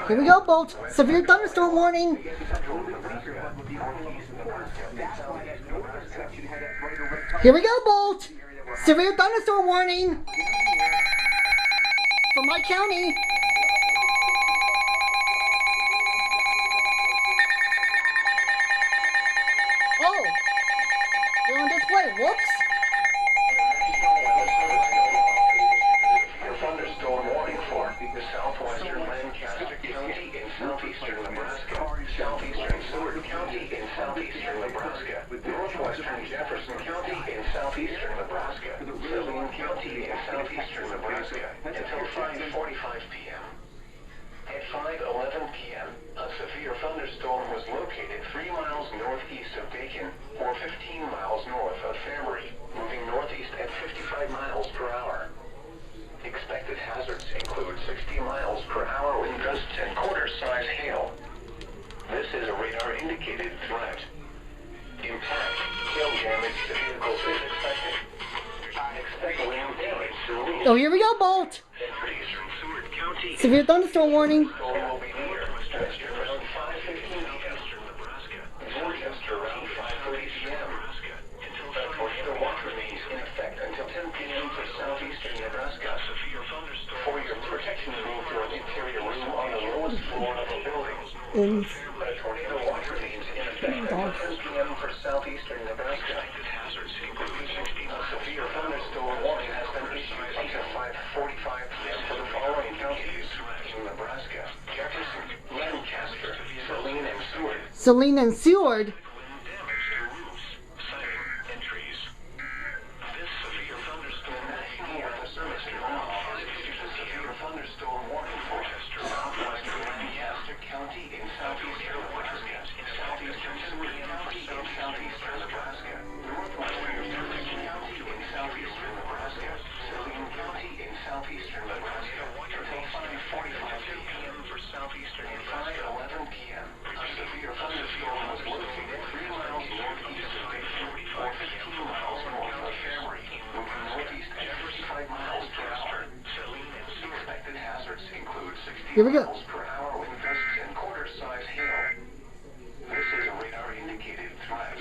Here we go, Bolt. Severe thunderstorm warning. Here we go, Bolt. Severe thunderstorm warning. For my county. Oh. They're on display. Whoops. Thunderstorm warning for southwestern Lancaster County in southeastern Nebraska, southeastern Seward County in southeastern Nebraska, northwestern Jefferson County in southeastern Nebraska, Saline County in southeastern Nebraska, until 5:45 p.m. At 5:11 p.m., a severe thunderstorm was located 3 miles northeast of Bacon, or 15 miles north of Fairbury, moving northeast at 55 miles per hour. Expected hazards include 60 miles per hour wind gusts and quarter-size hail. This is a radar-indicated threat. Impact, hail damage to vehicles is expected. Expect wind damage to roofs. Oh, here we go, Bolt. Entries from Seward County. Severe thunderstorm warning. Storm will be near Westchester around 5:15 p.m. Worcester around 5:30 p.m. A tornado watch remains in effect until 10 p.m. for southeastern Nebraska. For your protection, move to an interior room on the lowest floor of a building. A tornado watch remains in effect until 10 p.m. for southeastern Nebraska. A severe thunderstorm warning has been issued until 5:45 p.m. for the following counties in Nebraska: Jefferson, Lancaster, Saline, and Seward. Saline and Seward. Thunderstorm warning for southwestern Lancaster County in southeastern Nebraska, southeastern Seward County in southeastern Nebraska, northwestern Jefferson County in southeastern Nebraska, Saline County in southeastern Nebraska, until 5:45 p.m. for southeastern Nebraska. 5:11 p.m. A severe thunderstorm was located 3 miles northeast of Bacon, or 15 miles north of Fairbury, moving northeast at 55 miles per hour. Expected hazards include 60 Here we go. miles per hour wind gusts and quarter-size hail. This is a radar-indicated threat.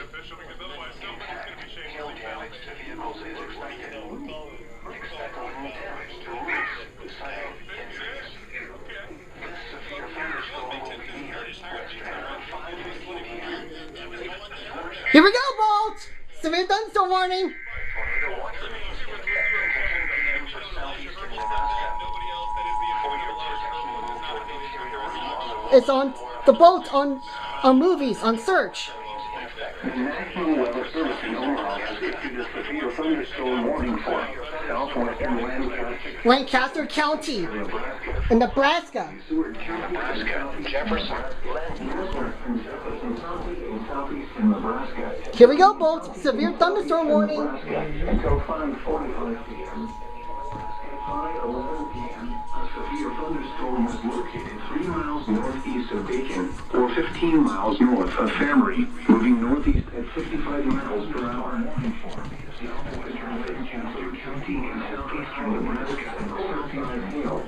Impact, hail damage to vehicles is expected. Expect wind damage to roofs, siding, and trees. This severe thunderstorm will be near Western around 5:15 p.m. Here we go, Bolt. Severe thunderstorm warning. Tornado watch remains in effect until 10 p.m. for southeastern Nebraska. For your protection, move to an interior room on the lowest It's on the boat on movies on search. The National Weather Service in Omaha has issued a severe thunderstorm warning for southwestern Lancaster County in Nebraska. Nebraska, Jefferson, Here we go, Bolt. Severe thunderstorm warning. until 5:45 p.m. At 5:11 p.m., a severe thunderstorm was located 3 miles northeast of Bacon, or 15 miles north of Fairbury, moving northeast at 55 miles per hour. Southwestern Lancaster County in southeastern Nebraska, southeastern hail.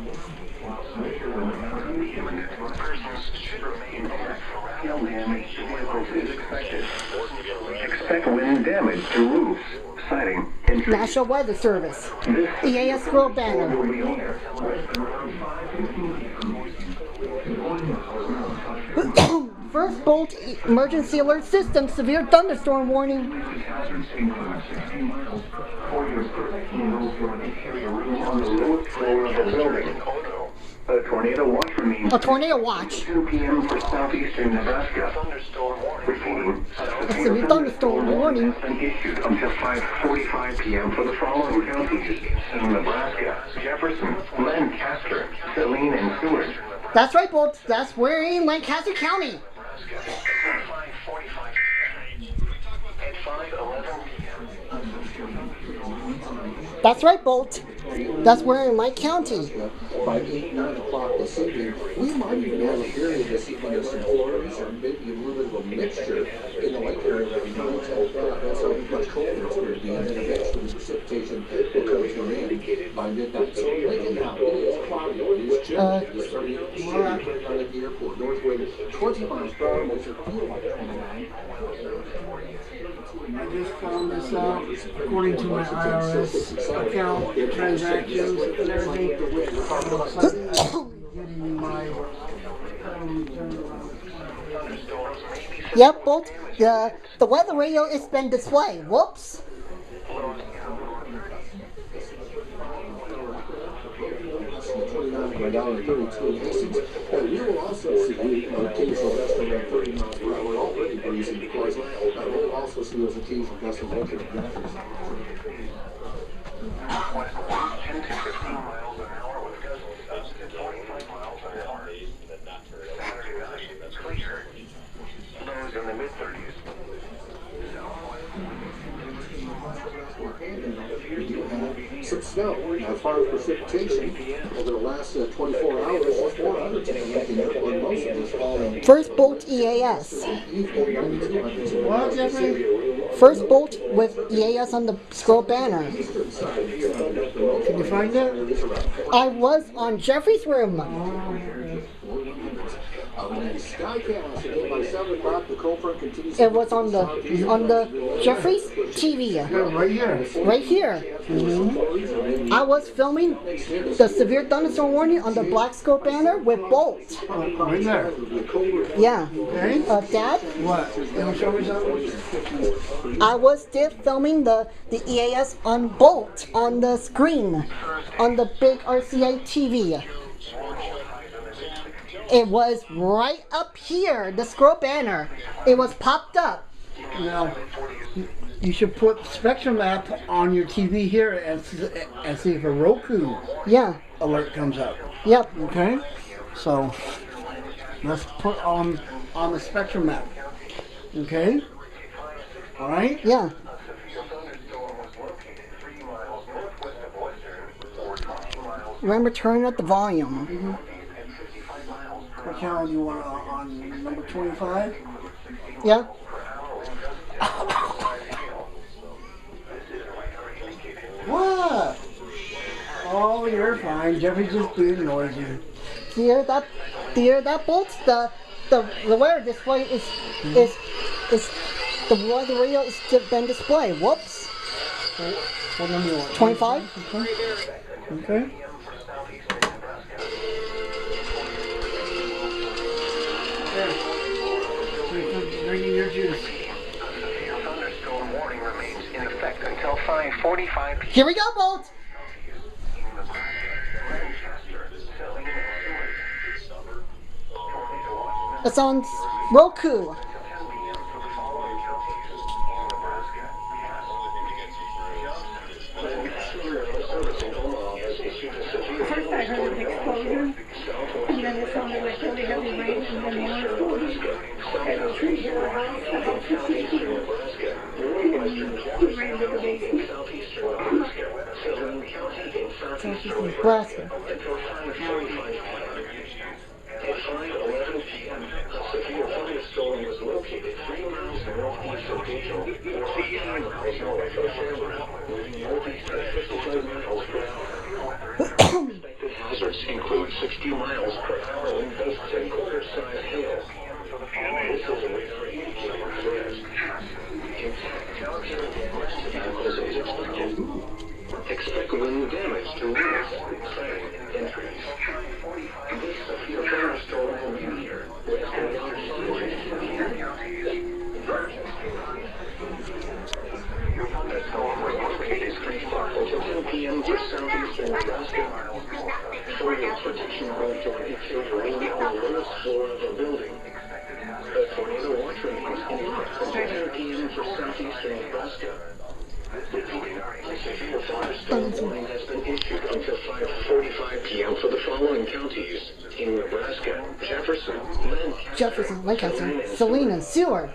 Persons should remain alert for hail damage to vehicles is expected. Expect wind damage to roofs, siding, and trees. National Weather Service. EAS World Banner. First Bolt emergency alert system. Severe thunderstorm warning. Hazards include 60 miles for your protection move to an interior room on the lowest floor of the building. A tornado watch remains. A tornado watch. 2 p.m. for southeastern Nebraska. Thunderstorm warning. A severe thunderstorm warning. Has been issued until 5:45 p.m. for the following counties in Nebraska: Jefferson, Lancaster, Saline, and Seward. That's right, Bolt. That's we're in Lancaster County. At 5:11 p.m. That's right, Bolt. That's where in Lake County. By 8, 9 o'clock this evening, we might even have a period this evening of some flurries or maybe a little bit of a mixture in the lake area that we know that's how much colder it's going to be, and then eventually precipitation will come to an end by midnight. So right now, it is cloudy, it is Is 38 right at the airport. North wind 20 miles per hour, makes it feel like 29. I just found this out according to my IRS account, transactions, and everything. Getting my Yep, Bolt. The weather radio has been displayed. Whoops. We will also see occasional gusts around 30 miles per hour, already breezing because we'll also see those occasional gusts of local gutters. 10 to 15 miles an hour with gusts up to 25 miles an hour. Saturday night, clear. Lows in the mid-30s. We do have some snow. As far as precipitation, over the last 24 hours, 400 on most of this falling. First Bolt EAS. what, Jeffrey? First Bolt with EAS on the scroll banner. Can you find it? I was on Jeffrey's room. Skycast, again by 7 o'clock, the cold front continues. It was on the Jeffrey's TV. Right here. Right here. I was filming the severe thunderstorm warning on the black scope banner with Bolt. Right there. Yeah. Okay. Dad, What? You want to show me something? I was still filming the EAS on Bolt on the screen on the big RCA TV. It was right up here, the scroll banner. It was popped up. Now, you should put Spectrum app on your TV here and see if a Roku Yeah. alert comes up. Yep. Okay? So, let's put on the Spectrum app. Okay? Alright? Yeah. Remember, turn up the volume. What channel do you want on number 25? Yeah. What? Oh, you're fine. Jeffrey just being noisy. Do you hear that? Do you hear that, Bolt? The weather display is the weather radio is been displayed. Whoops. What number you want? 25. Okay. Drinking your juice. Thunderstorm warning remains in effect until 5:45 p.m. Here we go, Bolt. It's on Roku. First I heard an explosion, and then it sounded like really heavy rain, and then more explosions. And the tree hit our house about 50 feet. We ran to the basement. Nebraska. At 5:11 p.m., a severe thunderstorm was located 3 miles northeast of Dayton, 45 miles north of Shamrock, moving northeast at 55 miles per hour. Expected hazards include 60 miles per hour wind gusts and quarter-size hail. This is a radar indicator threat. Vehicles is expected. Expect wind damage to roofs, siding, and trees. This severe thunderstorm will be near. Thunderstorm was located 3 miles to 10 p.m. for southeastern Nebraska. For your protection, tornado killed rain on the lowest floor of a building. A tornado watch remains in effect until 10 p.m. for southeastern Nebraska. A severe thunderstorm warning has been issued until 5:45 p.m. for the following counties in Nebraska: Jefferson, Lancaster, Salina, Seward.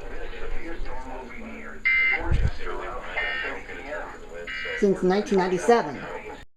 Since 1997.